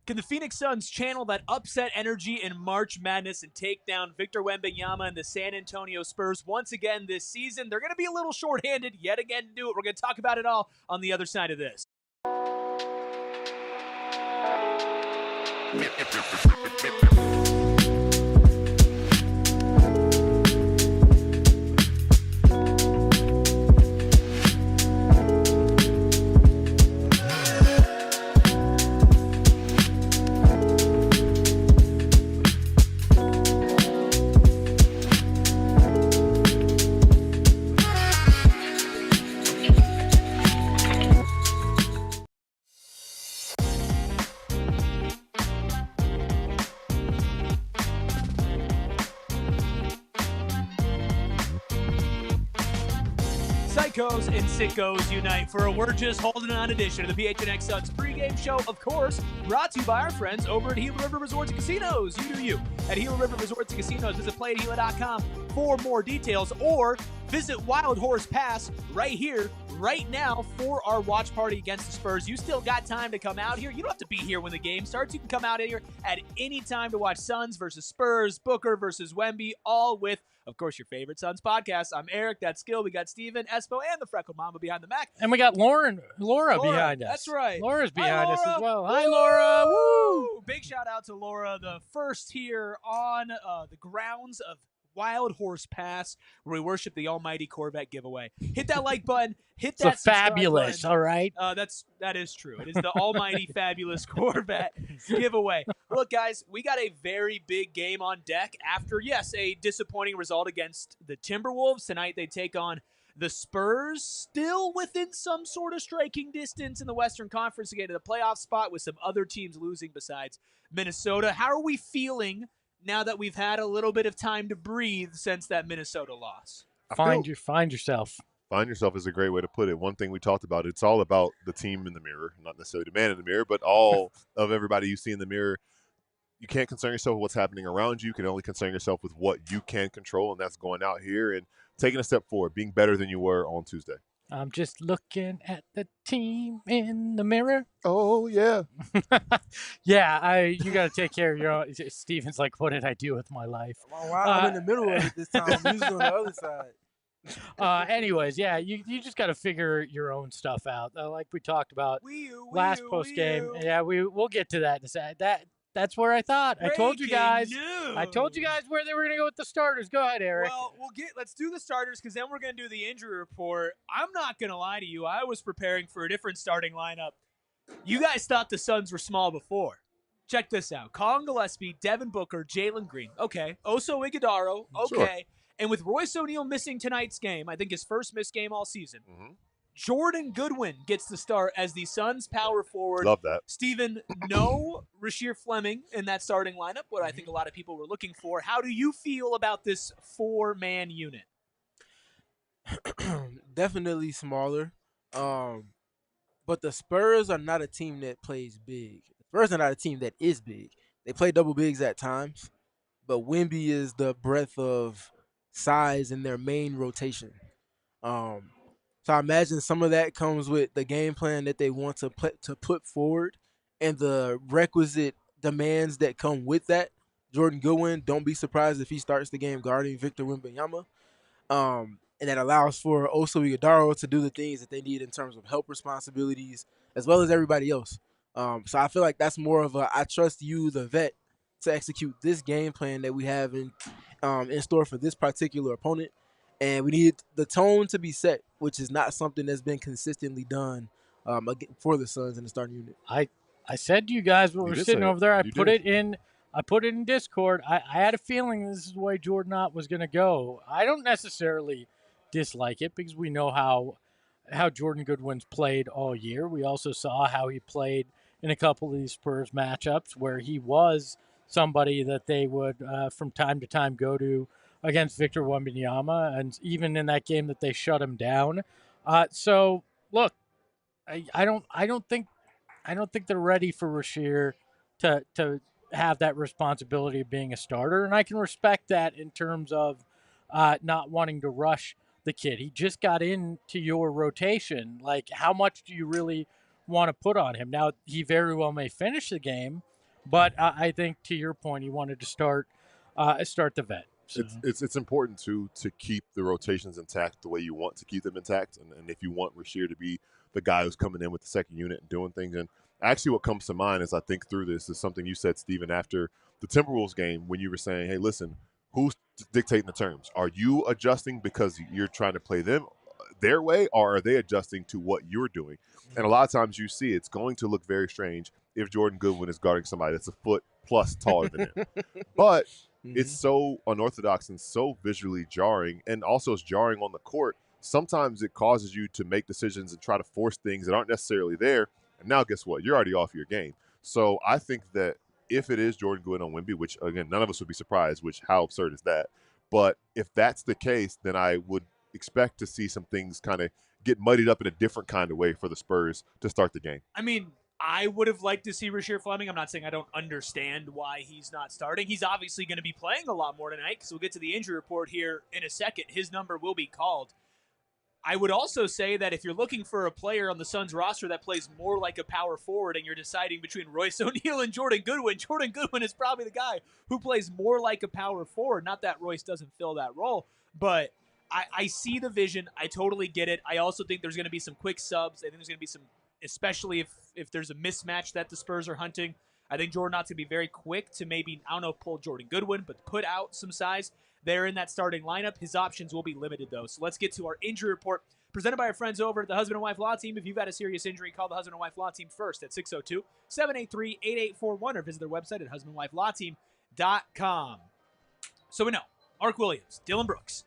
Can the Phoenix Suns channel that upset energy in March Madness and take down Victor Wembanyama and the San Antonio Spurs once again this season? They're going to be a little shorthanded yet again to do it. We're going to talk about it all on the other side of this. Psychos and sickos unite for a We're Just Holding On edition of the PHNX Suns pregame show, of course, brought to you by our friends over at Gila River Resorts and Casinos. You do you. At Gila River Resorts and Casinos, visit playatgila.com for more details, or visit Wild Horse Pass right here, right now, for our watch party against the Spurs. You still got time to come out here. You don't have to be here when the game starts. You can come out here at any time to watch Suns versus Spurs, Booker versus Wemby, all with, of course, your favorite Suns podcast. I'm Eric, that's Skill. We got Steven, Espo, and the Freckled Mama behind the Mac. And we got Laura behind us. That's right. Laura's behind us as well. Woo! Hi, Laura. Woo! Big shout out to Laura, the first here on the grounds of Wild Horse Pass, where we worship the almighty Corvette giveaway. Hit that like button. Hit that fabulous, button. all right? That is true. It is the almighty fabulous Corvette giveaway. Look, guys, we got a very big game on deck after, yes, a disappointing result against the Timberwolves. Tonight they take on the Spurs, still within some sort of striking distance in the Western Conference to get to the playoff spot, with some other teams losing besides Minnesota. How are we feeling now that we've had a little bit of time to breathe since that Minnesota loss? Find yourself. Find yourself is a great way to put it. One thing we talked about, it's all about the team in the mirror, not necessarily the man in the mirror, but all of everybody you see in the mirror. You can't concern yourself with what's happening around you. You can only concern yourself with what you can control, and that's going out here and taking a step forward, being better than you were on Tuesday. I'm just looking at the team in the mirror. Oh, yeah. Yeah, you got to take care of your own. Steven's like, what did I do with my life? Well, I'm in the middle of it this time. I'm usually on the other side. Anyways, yeah, you just got to figure your own stuff out. Like we talked about last post game. Yeah, we'll get to that in a second. That's where I thought. I told you guys where they were going to go with the starters. Go ahead, Eric. Well, let's do the starters, because then we're going to do the injury report. I'm not going to lie to you. I was preparing for a different starting lineup. You guys thought the Suns were small before. Check this out. Colin Gillespie, Devin Booker, Jalen Green. Okay. Oso Iguodala. Okay. Sure. And with Royce O'Neal missing tonight's game, I think his first missed game all season, Jordan Goodwin gets the start as the Suns power forward. Love that. Steven, no Rasheer Fleming in that starting lineup, what I think a lot of people were looking for. How do you feel about this four-man unit? Definitely smaller. But the Spurs are not a team that plays big. The Spurs are not a team that is big. They play double bigs at times, but Wemby is the breadth of size in their main rotation. So I imagine some of that comes with the game plan that they want to put forward and the requisite demands that come with that. Jordan Goodwin, don't be surprised if he starts the game guarding Victor Wembanyama. And that allows for Oso Iguodala to do the things that they need in terms of help responsibilities, as well as everybody else. So I feel like that's more of a I trust you, the vet, to execute this game plan that we have in store for this particular opponent. And we need the tone to be set, which is not something that's been consistently done for the Suns in the starting unit. I said to you guys when we were sitting over there, I put it in Discord. I had a feeling this is the way Jordan Ott was going to go. I don't necessarily dislike it because we know how Jordan Goodwin's played all year. We also saw how he played in a couple of these Spurs matchups where he was somebody that they would from time to time go to against Victor Wembanyama, and even in that game that they shut him down. So look, I don't think they're ready for Rasheer to have that responsibility of being a starter, and I can respect that in terms of not wanting to rush the kid. He just got into your rotation. Like, how much do you really want to put on him? Now, he very well may finish the game, But I think to your point, he wanted to start the vet. So. It's important to keep the rotations intact the way you want to keep them intact, and if you want Rasheer to be the guy who's coming in with the second unit and doing things. And actually, what comes to mind as I think through this is something you said, Steven, after the Timberwolves game when you were saying, "Hey, listen, who's dictating the terms? Are you adjusting because you're trying to play them their way, or are they adjusting to what you're doing?" And a lot of times you see it's going to look very strange if Jordan Goodwin is guarding somebody that's a foot plus taller than him, but it's so unorthodox and so visually jarring, and also it's jarring on the court. Sometimes it causes you to make decisions and try to force things that aren't necessarily there. And now guess what? You're already off your game. So I think that if it is Jordan Goodwin on Wemby, which, again, none of us would be surprised, which how absurd is that? But if that's the case, then I would expect to see some things kind of get muddied up in a different kind of way for the Spurs to start the game. I mean, I would have liked to see Rasheer Fleming. I'm not saying I don't understand why he's not starting. He's obviously going to be playing a lot more tonight because we'll get to the injury report here in a second. His number will be called. I would also say that if you're looking for a player on the Suns roster that plays more like a power forward and you're deciding between Royce O'Neal and Jordan Goodwin is probably the guy who plays more like a power forward. Not that Royce doesn't fill that role, but I see the vision. I totally get it. I also think there's going to be some quick subs. I think there's going to be some, especially if there's a mismatch that the Spurs are hunting. I think Jordan Knott's going to be very quick to maybe, I don't know, pull Jordan Goodwin, but put out some size there in that starting lineup. His options will be limited, though. So let's get to our injury report presented by our friends over at the Husband and Wife Law Team. If you've had a serious injury, call the Husband and Wife Law Team first at 602-783-8841 or visit their website at husbandandwifelawteam.com. So we know Mark Williams, Dillon Brooks,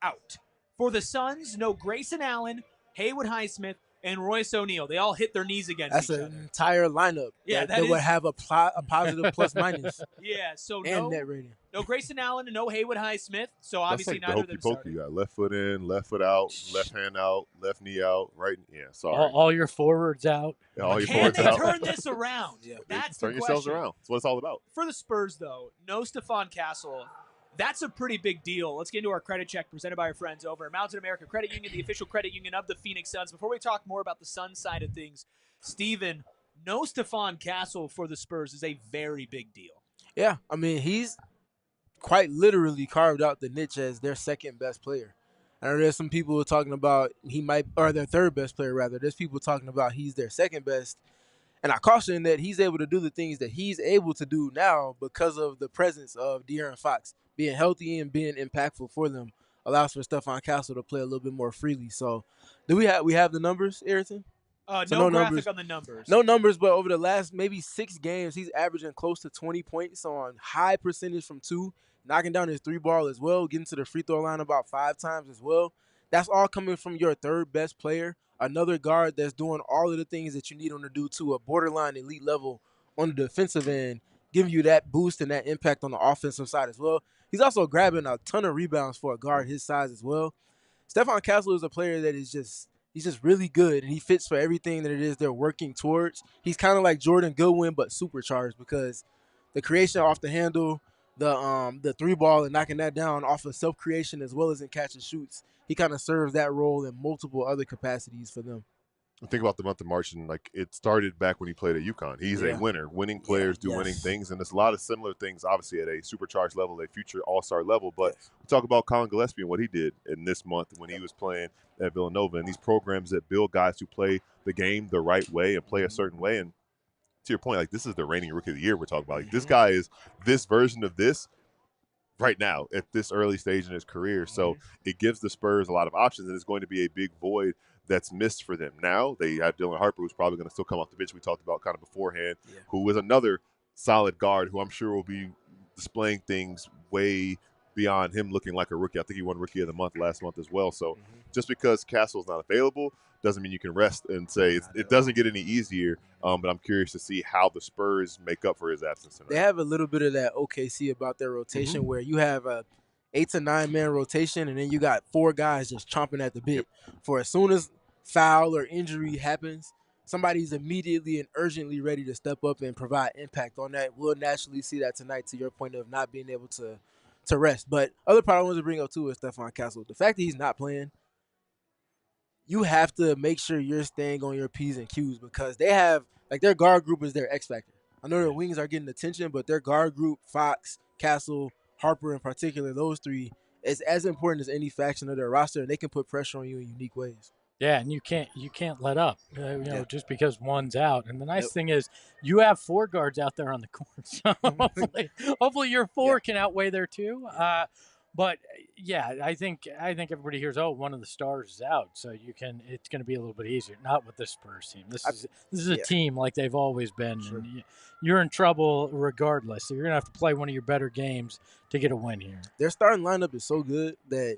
out. For the Suns, no Grayson Allen, Haywood Highsmith, and Royce O'Neal. They all hit their knees against each other. That's an entire lineup. Yeah, that would have a positive plus minus. Yeah, so and net rating. No Grayson Allen and no Haywood Highsmith. So obviously that's like neither of them started. You got left foot in, left foot out, left hand out, left knee out, right. Yeah, sorry. All your forwards out. Yeah, all your Can forwards they out. turn this around? Yeah. That's turn the yourselves question. around. That's what it's all about. For the Spurs, though, no STEPHON Castle. That's a pretty big deal. Let's get into our credit check presented by our friends over at Mountain America Credit Union, the official credit union of the Phoenix Suns. Before we talk more about the Suns side of things, Steven, no STEPHON Castle for the Spurs is a very big deal. Yeah, I mean, he's quite literally carved out the niche as their second best player. I know there's some people who are talking about their third best player, rather. There's people talking about he's their second best. And I caution that he's able to do the things that he's able to do now because of the presence of De'Aaron Fox. Being healthy and being impactful for them allows for STEPHON Castle to play a little bit more freely. So, do we have the numbers, Ayrton? No graphic numbers on the numbers. No numbers, but over the last maybe 6 games, he's averaging close to 20 points on high percentage from 2, knocking down his 3-ball as well, getting to the free throw line about 5 times as well. That's all coming from your third best player, another guard that's doing all of the things that you need him to do to a borderline elite level on the defensive end, giving you that boost and that impact on the offensive side as well. He's also grabbing a ton of rebounds for a guard his size as well. STEPHON Castle is a player that is he's just really good, and he fits for everything that it is they're working towards. He's kind of like Jordan Goodwin, but supercharged, because the creation off the handle, the 3-ball and knocking that down off of self-creation as well as in catch and shoots, he kind of serves that role in multiple other capacities for them. Think about the month of March, and like it started back when he played at UConn. He's a winner. Winning players do winning things, and there's a lot of similar things, obviously, at a supercharged level, a future all-star level. But we talk about Colin Gillespie and what he did in this month when he was playing at Villanova, and these programs that build guys who play the game the right way and play a certain way. And to your point, like, this is the reigning Rookie of the Year we're talking about. Like, this guy is this version of this right now at this early stage in his career. So it gives the Spurs a lot of options, and it's going to be a big void that's missed for them. Now they have Dylan Harper, who's probably going to still come off the bench. We talked about kind of beforehand, who is another solid guard who I'm sure will be displaying things way beyond him looking like a rookie. I think he won Rookie of the Month last month as well. So just because Castle's not available doesn't mean you can rest and say it doesn't get any easier. But I'm curious to see how the Spurs make up for his absence tonight. They have a little bit of that OKC about their rotation where you have a 8 to 9 man rotation, and then you got 4 guys just chomping at the bit for as soon as foul or injury happens, somebody's immediately and urgently ready to step up and provide impact on that. We'll naturally see that tonight, to your point of not being able to rest. But other part I wanted to bring up too is STEPHON Castle. The fact that he's not playing, you have to make sure you're staying on your P's and Q's, because they have, like, their guard group is their X factor. I know their wings are getting attention, but their guard group, Fox, Castle, Harper in particular, those three, is as important as any faction of their roster, and they can put pressure on you in unique ways. Yeah, and you can't let up, just because one's out. And the nice thing is, you have 4 guards out there on the court, so hopefully your 4 can outweigh their 2. But yeah, I think everybody hears, oh, one of the stars is out, so it's going to be a little bit easier. Not with this Spurs team. This is a team like they've always been. Sure. And you're in trouble regardless. So you're going to have to play one of your better games to get a win here. Their starting lineup is so good that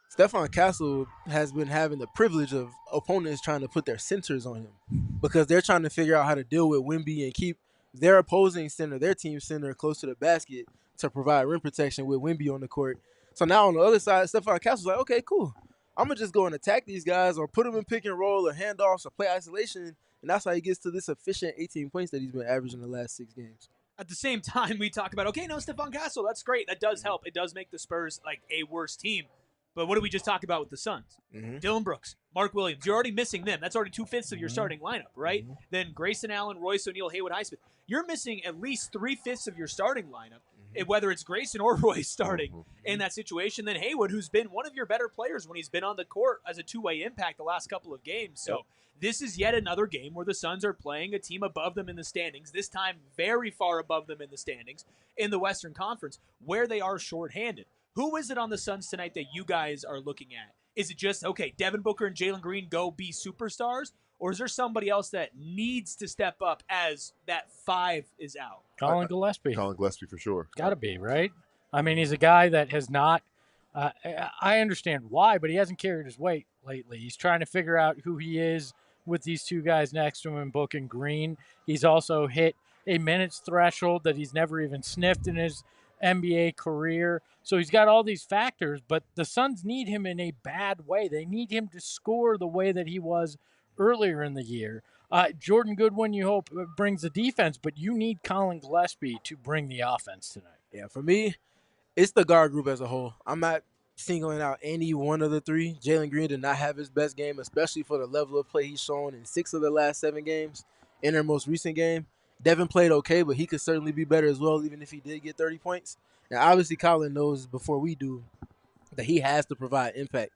STEPHON Castle has been having the privilege of opponents trying to put their centers on him because they're trying to figure out how to deal with Wemby and keep their opposing center, their team center, close to the basket to provide rim protection with Wemby on the court. So now on the other side, STEPHON Castle's like, okay, cool. I'm going to just go and attack these guys or put them in pick and roll or handoffs or play isolation, and that's how he gets to this efficient 18 points that he's been averaging the last 6 games. At the same time, we talk about, okay, no, STEPHON Castle, that's great. That does help. It does make the Spurs like a worse team. But what did we just talk about with the Suns? Dillon Brooks, Mark Williams. You're already missing them. That's already 2/5 of your starting lineup, right? Then Grayson Allen, Royce O'Neal, Haywood, Highsmith. You're missing at least 3/5 of your starting lineup, whether it's Grayson or Royce starting in that situation. Then Haywood, who's been one of your better players when he's been on the court as a two-way impact the last couple of games. So this is yet another game where the Suns are playing a team above them in the standings, this time very far above them in the standings in the Western Conference, where they are shorthanded. Who is it on the Suns tonight that you guys are looking at? Is it just, okay, Devin Booker and Jalen Green go be superstars? Or is there somebody else that needs to step up as that 5 is out? Colin Gillespie. Colin Gillespie for sure. Got to be, right? I mean, he's a guy that has not I understand why, but he hasn't carried his weight lately. He's trying to figure out who he is with these 2 guys next to him, Book and Green. He's also hit a minutes threshold that he's never even sniffed in his NBA career. So he's got all these factors, but the Suns need him in a bad way. They need him to score the way that he was earlier in the year. Jordan Goodwin, you hope, brings the defense, but you need Colin Gillespie to bring the offense tonight. Yeah, for me, it's the guard group as a whole. I'm not singling out any one of the 3. Jalen Green did not have his best game, especially for the level of play he's shown in 6 of the last 7 games. In their most recent game, Devin played okay, but he could certainly be better as well, even if he did get 30 points. Now, obviously, Colin knows before we do that he has to provide impact.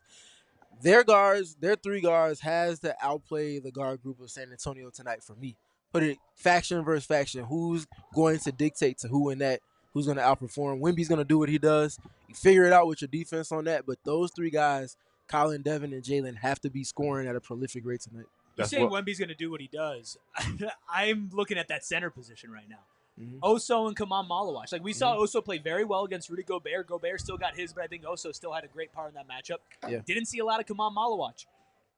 Their guards, their 3 guards, has to outplay the guard group of San Antonio tonight for me. Put it faction versus faction. Who's going to dictate to who in that? Who's going to outperform? Wemby's going to do what he does. You figure it out with your defense on that, but those 3 guys, Colin, Devin, and Jalen, have to be scoring at a prolific rate tonight. You say Wemby's going to do what he does. I'm looking at that center position right now. Oso and Kaman Malawach. Like, we saw Oso play very well against Rudy Gobert. Gobert still got his, but I think Oso still had a great part in that matchup. Yeah. Didn't see a lot of Kaman Malawach.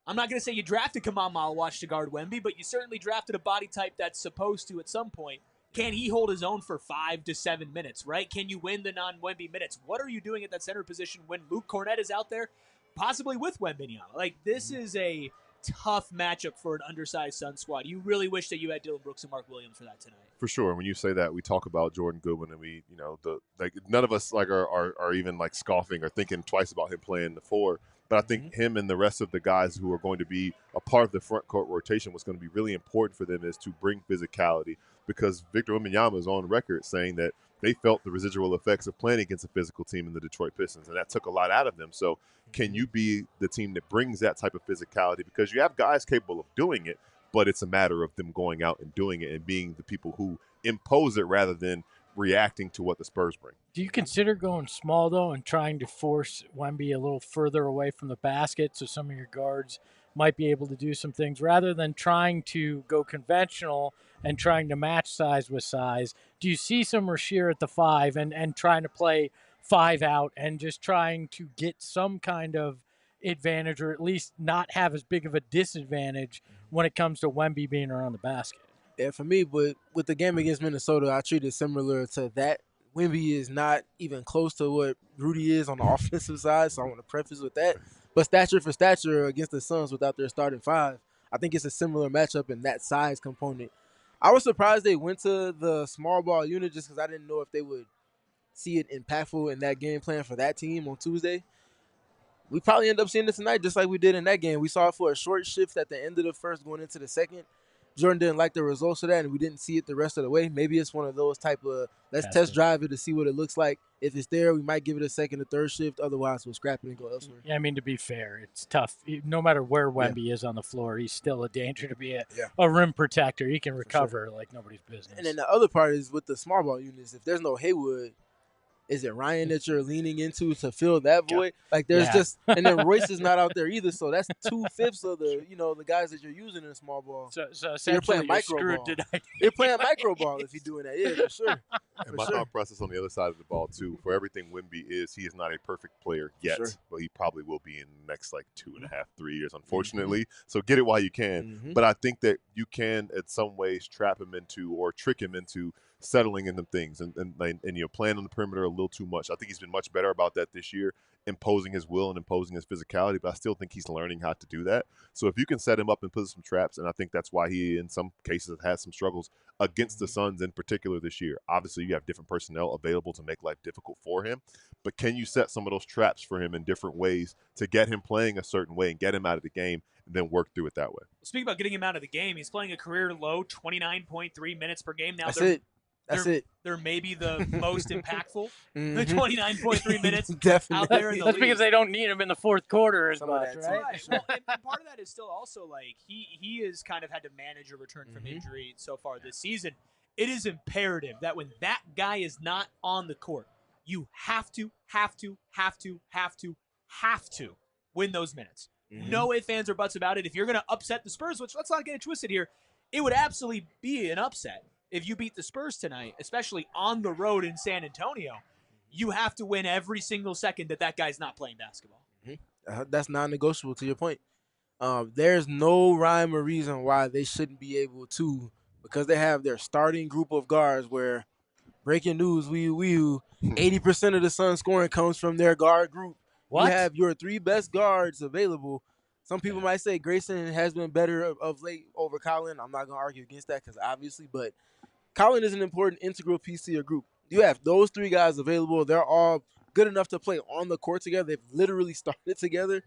I'm not going to say you drafted Kaman Malawach to guard Wemby, but you certainly drafted a body type that's supposed to at some point. Can he hold his own for 5 to 7 minutes, right? Can you win the non-Wemby minutes? What are you doing at that center position when Luke Cornett is out there, possibly with Wembanyama? Like, this is a tough matchup for an undersized Sun squad. You really wish that you had Dillon Brooks and Mark Williams for that tonight. For sure. When you say that, we talk about Jordan Goodwin, and we, none of us are even like scoffing or thinking twice about him playing the 4. But I think him and the rest of the guys who are going to be a part of the front court rotation, what's going to be really important for them is to bring physicality, because Victor Wembanyama is on record saying that they felt the residual effects of playing against a physical team in the Detroit Pistons, and that took a lot out of them. So can you be the team that brings that type of physicality? Because you have guys capable of doing it, but it's a matter of them going out and doing it and being the people who impose it rather than reacting to what the Spurs bring. Do you consider going small, though, and trying to force Wemby a little further away from the basket so some of your guards might be able to do some things rather than trying to go conventional and trying to match size with size? Do you see some Rasheer at the 5 and trying to play 5 out and just trying to get some kind of advantage, or at least not have as big of a disadvantage when it comes to Wemby being around the basket? Yeah, for me, but with the game against Minnesota, I treat it similar to that. Wemby is not even close to what Rudy is on the offensive side, so I want to preface with that. But stature for stature against the Suns without their starting 5, I think it's a similar matchup in that size component. I was surprised they went to the small ball unit just because I didn't know if they would see it impactful in that game plan for that team on Tuesday. We probably end up seeing it tonight just like we did in that game. We saw it for a short shift at the end of the first going into the second. Jordan didn't like the results of that, and we didn't see it the rest of the way. Maybe it's one of those type of let's test drive it to see what it looks like. If it's there, we might give it a second or third shift. Otherwise, we'll scrap it and go elsewhere. Yeah, I mean, to be fair, it's tough. No matter where Wemby is on the floor, he's still a danger to be a rim protector. He can recover like nobody's business. And then the other part is with the small ball units. If there's no Haywood, is it Ryan that you're leaning into to fill that void? Like there's just, and then Royce is not out there either. So that's 2/5 of the guys that you're using in a small ball. So you're playing micro ball. You're playing micro ball if you're doing that. Yeah, for sure. And my thought process on the other side of the ball too. For everything Wemby is, he is not a perfect player yet, but he probably will be in the next like 2.5, 3 years, unfortunately. So get it while you can. But I think that you can, in some ways, trap him into or trick him into settling in them things and playing on the perimeter a little too much. I think he's been much better about that this year, imposing his will and imposing his physicality, but I still think he's learning how to do that. So if you can set him up and put some traps, and I think that's why he, in some cases, has had some struggles against the Suns in particular this year. Obviously, you have different personnel available to make life difficult for him, but can you set some of those traps for him in different ways to get him playing a certain way and get him out of the game and then work through it that way? Speaking about getting him out of the game, he's playing a career low 29.3 minutes per game. Now That's it. They're maybe the most impactful. The 29.3 minutes Definitely. out there in the That's league. because they don't need him in the fourth quarter as much, right? Well, and part of that is still also like he has kind of had to manage a return from injury so far this season. It is imperative that when that guy is not on the court, you have to win those minutes. No ifs, ands, or buts about it. If you're going to upset the Spurs, which let's not get it twisted here, it would absolutely be an upset. If you beat the Spurs tonight, especially on the road in San Antonio, you have to win every single second that guy's not playing basketball. That's non-negotiable to your point. There's no rhyme or reason why they shouldn't be able to, because they have their starting group of guards where, breaking news, 80% of the Suns scoring comes from their guard group. What? You have your 3 best guards available. Some people might say Grayson has been better of late over Colin. I'm not going to argue against that because obviously, but Colin is an important integral piece to your group. You have those 3 guys available. They're all good enough to play on the court together. They've literally started together.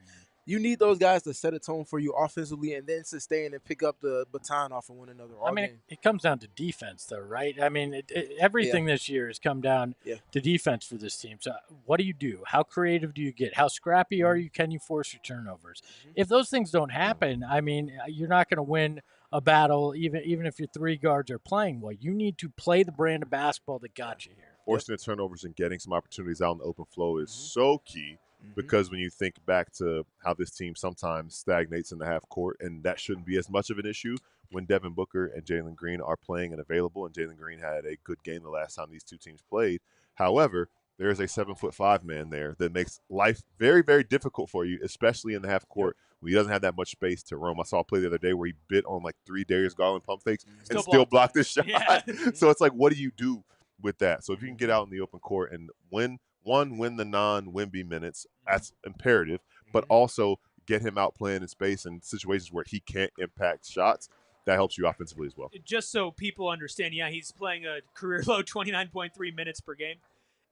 You need those guys to set a tone for you offensively and then sustain and pick up the baton off of one another all game. It comes down to defense, though, right? I mean, everything this year has come down to defense for this team. So what do you do? How creative do you get? How scrappy are you? Can you force your turnovers? If those things don't happen, I mean, you're not going to win a battle even if your 3 guards are playing well. You need to play the brand of basketball that got you here. Forcing the turnovers and getting some opportunities out in the open flow is so key. Because when you think back to how this team sometimes stagnates in the half court, and that shouldn't be as much of an issue when Devin Booker and Jalen Green are playing and available, and Jalen Green had a good game the last time these two teams played. However, there is a 7'5" man there that makes life very, very difficult for you, especially in the half court when he doesn't have that much space to roam. I saw a play the other day where he bit on like 3 Darius Garland pump fakes and still blocked his shot. Yeah. So it's like, what do you do with that? So if you can get out in the open court and win the non-Wemby minutes, that's imperative, but also get him out playing in space in situations where he can't impact shots. That helps you offensively as well. Just so people understand, he's playing a career-low 29.3 minutes per game.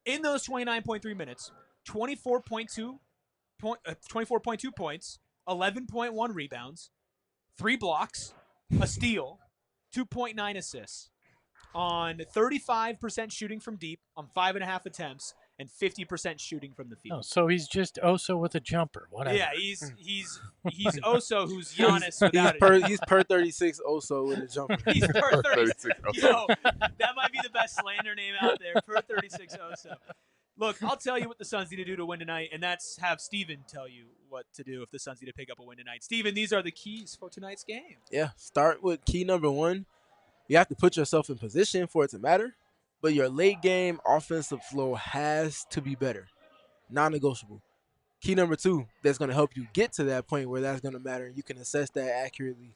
In those 29.3 minutes, 24.2 points, 11.1 rebounds, 3 blocks, a steal, 2.9 assists, on 35% shooting from deep, on 5.5 attempts, and 50% shooting from the field. Oh, so he's just Oso with a jumper. Whatever. Yeah, he's Oso who's Giannis without it. He's per 36 Oso with a jumper. He's per 36 Oso. Yo, that might be the best slander name out there. Per 36 Oso. Look, I'll tell you what the Suns need to do to win tonight, and that's have Steven tell you what to do if the Suns need to pick up a win tonight. Steven, these are the keys for tonight's game. Yeah, start with key number 1. You have to put yourself in position for it to matter. But your late game offensive flow has to be better. Non-negotiable. Key number 2 that's going to help you get to that point where that's going to matter and you can assess that accurately.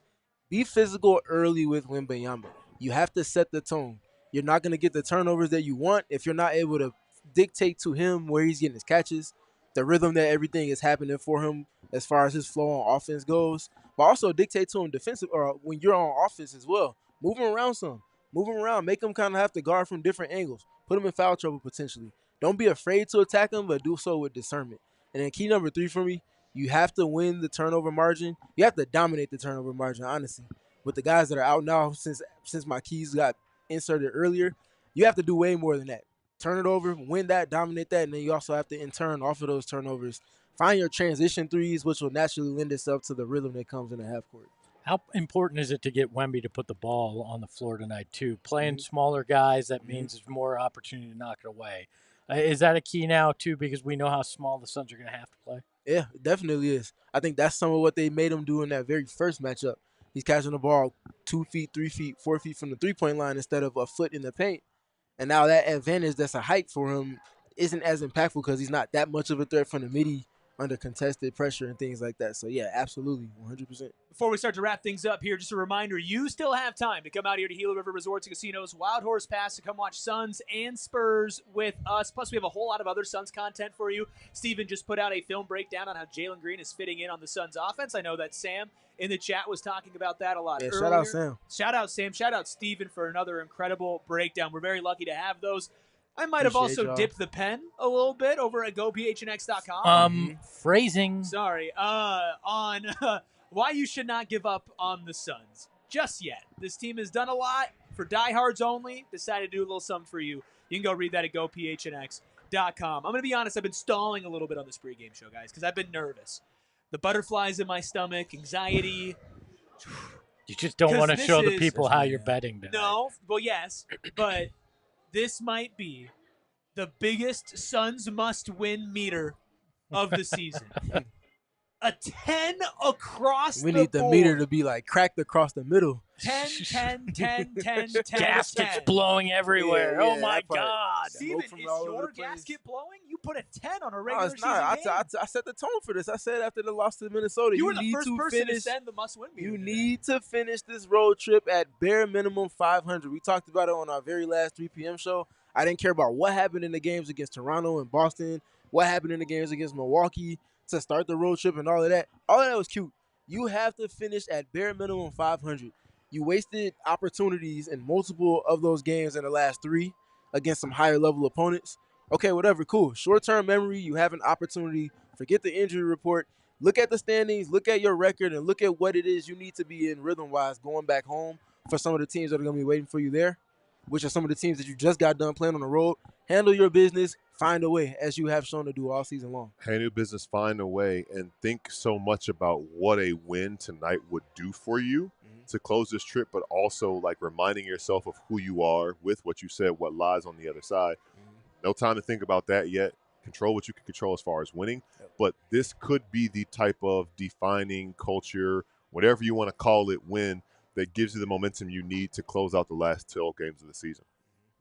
Be physical early with Wembanyama. You have to set the tone. You're not going to get the turnovers that you want if you're not able to dictate to him where he's getting his catches, the rhythm that everything is happening for him as far as his flow on offense goes, but also dictate to him defensive or when you're on offense as well. Move him around some. Move him around. Make him kind of have to guard from different angles. Put him in foul trouble potentially. Don't be afraid to attack him, but do so with discernment. And then key number 3 for me, you have to win the turnover margin. You have to dominate the turnover margin, honestly. with the guys that are out now since my keys got inserted earlier, you have to do way more than that. Turn it over, win that, dominate that, and then you also have to, in turn, off of those turnovers, find your transition threes, which will naturally lend itself to the rhythm that comes in the half court. How important is it to get Wemby to put the ball on the floor tonight, too? Playing smaller guys, that means there's more opportunity to knock it away. Is that a key now, too, because we know how small the Suns are going to have to play? Yeah, it definitely is. I think that's some of what they made him do in that very first matchup. He's catching the ball 2 feet, 3 feet, 4 feet from the three-point line instead of a foot in the paint. And now that advantage that's a height for him isn't as impactful because he's not that much of a threat from the midi under contested pressure and things like that. So, yeah, absolutely, 100%. Before we start to wrap things up here, just a reminder, you still have time to come out here to Gila River Resorts and Casinos Wild Horse Pass to come watch Suns and Spurs with us. Plus, we have a whole lot of other Suns content for you. Steven just put out a film breakdown on how Jalen Green is fitting in on the Suns offense. I know that Sam in the chat was talking about that a lot earlier. Shout out Sam. Shout out Sam. Shout out Steven for another incredible breakdown. We're very lucky to have those. I might have also dipped the pen a little bit over at gophnx.com. Phrasing. Sorry. On why you should not give up on the Suns just yet. This team has done a lot for diehards only. Decided to do a little something for you. You can go read that at gophnx.com. I'm going to be honest. I've been stalling a little bit on this pregame show, guys, because I've been nervous. The butterflies in my stomach, anxiety. You just don't want to show the people how you're betting tonight. No. Well, yes, but this might be the biggest Suns must-win meter of the season. A 10 across the board. We need the meter to be like cracked across the middle. 10, 10, 10, 10, 10. Gaskets blowing everywhere. Oh, my God. Steven, is your gasket blowing? You put a 10 on a regular season game. I set the tone for this. I said after the loss to Minnesota, you were the first person to send the must-win meter. You need to finish this road trip at bare minimum 500. We talked about it on our very last 3 p.m. show. I didn't care about what happened in the games against Toronto and Boston, what happened in the games against Milwaukee to start the road trip and all of that. All of that was cute. You have to finish at bare minimum 500. You wasted opportunities in multiple of those games in the last 3 against some higher level opponents. Okay, whatever, cool. Short-term memory, you have an opportunity. Forget the injury report. Look at the standings, look at your record, and look at what it is you need to be in rhythm-wise going back home for some of the teams that are going to be waiting for you there, which are some of the teams that you just got done playing on the road. Handle your business, find a way, as you have shown to do all season long. Handle your business, find a way, and think so much about what a win tonight would do for you to close this trip, but also like reminding yourself of who you are with what you said, what lies on the other side. No time to think about that yet. Control what you can control as far as winning, but this could be the type of defining culture, whatever you want to call it, win that gives you the momentum you need to close out the last 12 games of the season.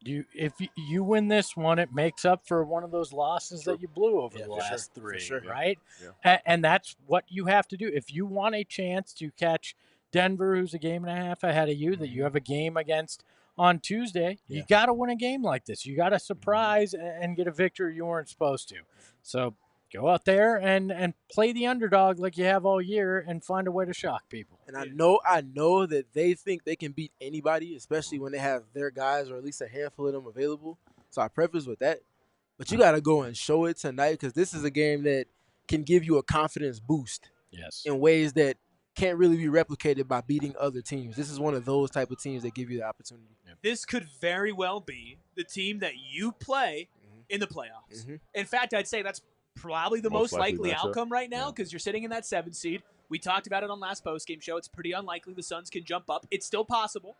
If you win this one, it makes up for one of those losses that you blew over the last 3, right? Yeah. And that's what you have to do. If you want a chance to catch Denver, who's a game and a half ahead of you, that you have a game against on Tuesday, you got to win a game like this. You got to surprise and get a victory you weren't supposed to. So go out there and play the underdog like you have all year and find a way to shock people. And I know that they think they can beat anybody, especially when they have their guys or at least a handful of them available. So I preface with that. But you got to go and show it tonight because this is a game that can give you a confidence boost in ways that can't really be replicated by beating other teams. This is one of those type of teams that give you the opportunity. This could very well be the team that you play in the playoffs. In fact, I'd say that's probably the most likely outcome right now because you're sitting in that 7th seed. We talked about it on last postgame show. It's pretty unlikely the Suns can jump up. It's still possible.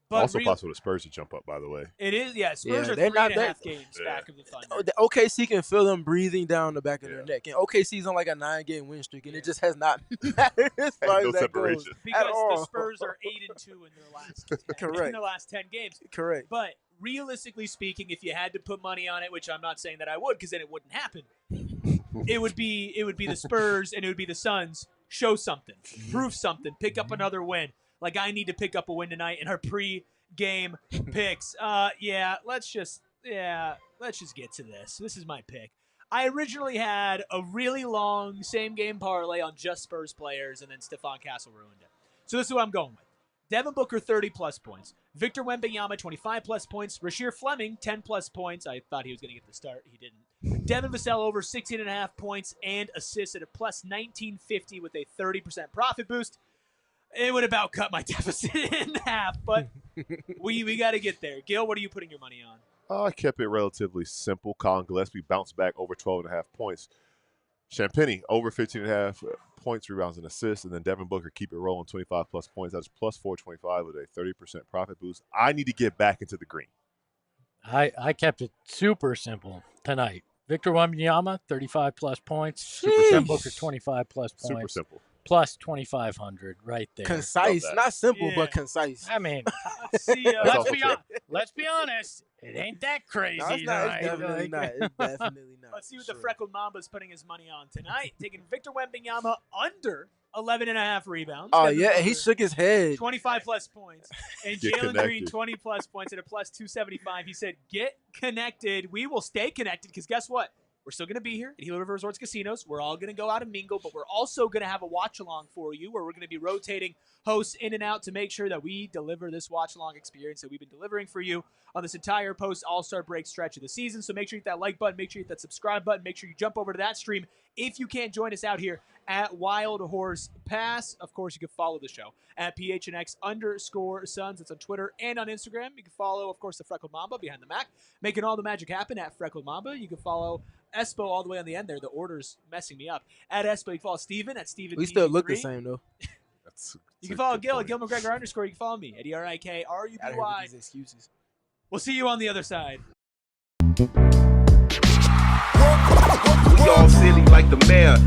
But also possible the Spurs to jump up, by the way. It is, Spurs are 3.5 games back of the Thunder. The OKC can feel them breathing down the back of their neck. And OKC's on like a 9-game win streak, and it just has not mattered as far as that goes. Because the Spurs are 8-2 in their last 10 games. Correct. But realistically speaking, if you had to put money on it, which I'm not saying that I would, because then it wouldn't happen, it would be the Spurs and it would be the Suns. Show something, prove something, pick up another win. Like, I need to pick up a win tonight in our pre-game picks. Let's just get to this. This is my pick. I originally had a really long same-game parlay on just Spurs players, and then Stephon Castle ruined it. So this is what I'm going with. Devin Booker, 30-plus points. Victor Wembanyama, 25-plus points. Rasheer Fleming, 10-plus points. I thought he was going to get the start. He didn't. Devin Vassell over 16.5 points and assists at a plus 1950 with a 30% profit boost. It would about cut my deficit in half, but we got to get there. Gil, what are you putting your money on? I kept it relatively simple. Colin Gillespie bounced back over 12.5 points. Champagny over 15.5 points, rebounds, and assists. And then Devin Booker, keep it rolling, 25-plus points. That's plus 425 with a 30% profit boost. I need to get back into the green. I kept it super simple tonight. Victor Wembanyama, 35-plus points. Devin Booker, 25-plus points. Super simple. Plus 2,500 right there. Concise. Not simple, but concise. I mean, let's be honest. It ain't that crazy. No, it's not. It's definitely not. It's definitely not. Let's see what the Freckled Mamba's putting his money on tonight. Taking Victor Wembanyama under 11.5 rebounds. Oh, yeah. He shook his head. 25-plus points. And Jalen Green, 20-plus points at a plus 275. He said, get connected. We will stay connected because guess what? We're still going to be here at Gila River Resorts Casinos. We're all going to go out and mingle, but we're also going to have a watch-along for you where we're going to be rotating hosts in and out to make sure that we deliver this watch-along experience that we've been delivering for you on this entire post-All-Star break stretch of the season. So make sure you hit that like button. Make sure you hit that subscribe button. Make sure you jump over to that stream if you can't join us out here at Wild Horse Pass. Of course, you can follow the show at PHNX_Suns. It's on Twitter and on Instagram. You can follow, of course, the Freckled Mamba behind the Mac, making all the magic happen at Freckled Mamba. You can follow Espo all the way on the end there. The order's messing me up. At Espo, you can follow Steven at Steven. We still look the same, though. You can follow Gil at Gil McGregor _. You can follow me at ERIKRUBY. Excuses. We'll see you on the other side. We all silly like the mayor.